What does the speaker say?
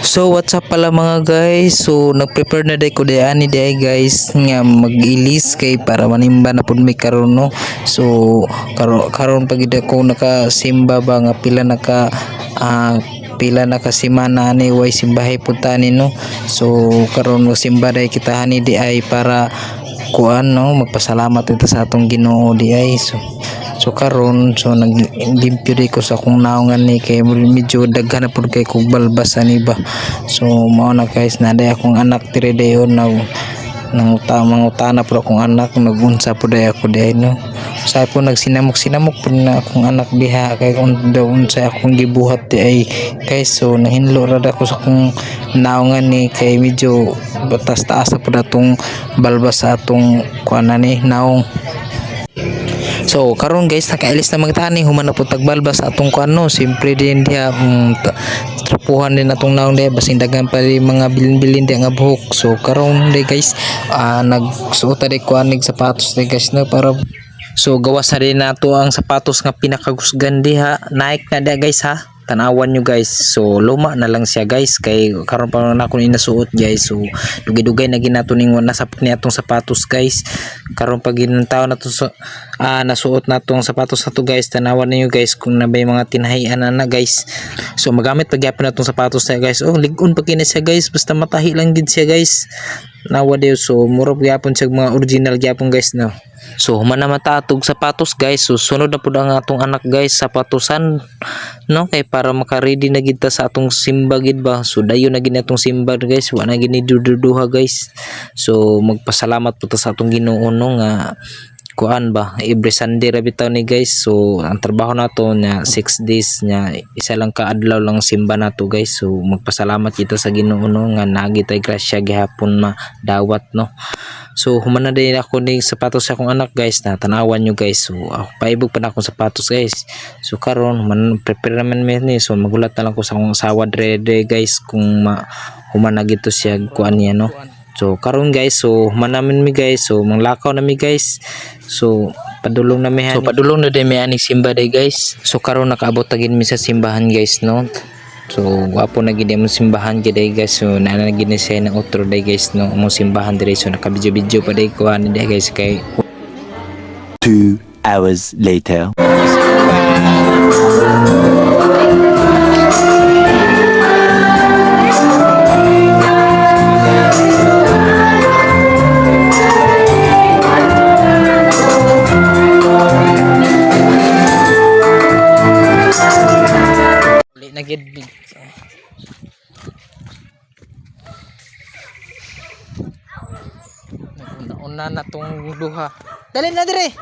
So what's up pala mga guys. So nag-prepare na day ko ani day guys nga mag-ilis kay para manimba na pud mi karon no. So karon pag ko nakasimba ba nga pila nakasimana ani way simbahay putani no. So karon mo simba day kita ani di ay para kuan no magpasalamat ito sa atong Ginoo di ay. So karon so naglimpyo di ko sa akong naongan ni kay medyo daghan na pud kay kog balbas ani ba. So mao na guys naday akong anak dire dayon nang utana pud akong anak nagunsa pud ako day no. Sa po nagsinamok pud na akong anak diha kay kung daw sa akong gibuhat di ay guys. So nahinlo ra ako sa akong naongan ni kay medyo batas taas pud atong balbas sa atong kuan ni naong. So karon guys nakailis na magtani human na po tagbalbas atong kuano simpre din dia trapuhan din atong naong dia basin daghan pa rin mga bilin-bilin dia nga buhok. So karon day guys nagsuot di kuanig sapatos day guys no para so gawas na rin nato ang sapatos nga pinakagusgan diha Nike na dia guys ha. Tanawan nyo guys. So luma na lang siya guys kay karon pa na ako inasuot guys. So dugay-dugay na ginato ning nasapot ni atong sapatos guys. Karon pag ginantaw na to nasuot na tong sapatos na to guys. Tanawan niyo guys kung nabay mga tinahian na guys. So magamit pagyapon na tong sapatos na guys. Oh ligon pa kini siya guys basta matahi lang gid siya guys. Nawa daw so mura gyapon siya mga original gyapon guys no. So human na matatog sapatos guys. So sunod na pud ang atong anak guys sapatosan no kay para maka-ready na gid ta sa atong simba gid ba. So dayon na gid atong simba guys. Wa na gid ni duduha guys. So magpasalamat pud ta sa atong Ginoo no nga kuan ba every Sunday ra bitaw ni guys. So ang trabaho nato nya 6 days nya isa lang ka adlaw lang simba nato guys. So magpasalamat kita sa Ginoo no nga naagi tay grasya gihapon madawat no. So human na din ako ning sapatos sa akong anak guys na tanawan nyo guys. So ako paibog pa na akong sapatos guys. So karon man prepare naman ni so magulat na lang ko sa akong asawa dre guys kung human na gito siya kuan niya no. So karon guys so human namin mi guys. So manglakaw na mi guys. So padulong na mi. So padulong na din mi aning simba day guys. So karon nakaabot tagin mi sa simbahan guys no. So wapo na gid mo simbahan gid guys. So naana gid ni siya ng outro day guys no mo simbahan dire. So naka-video pa day ko ani day guys kay 2 hours later. na gid una na tong duha dali na dire.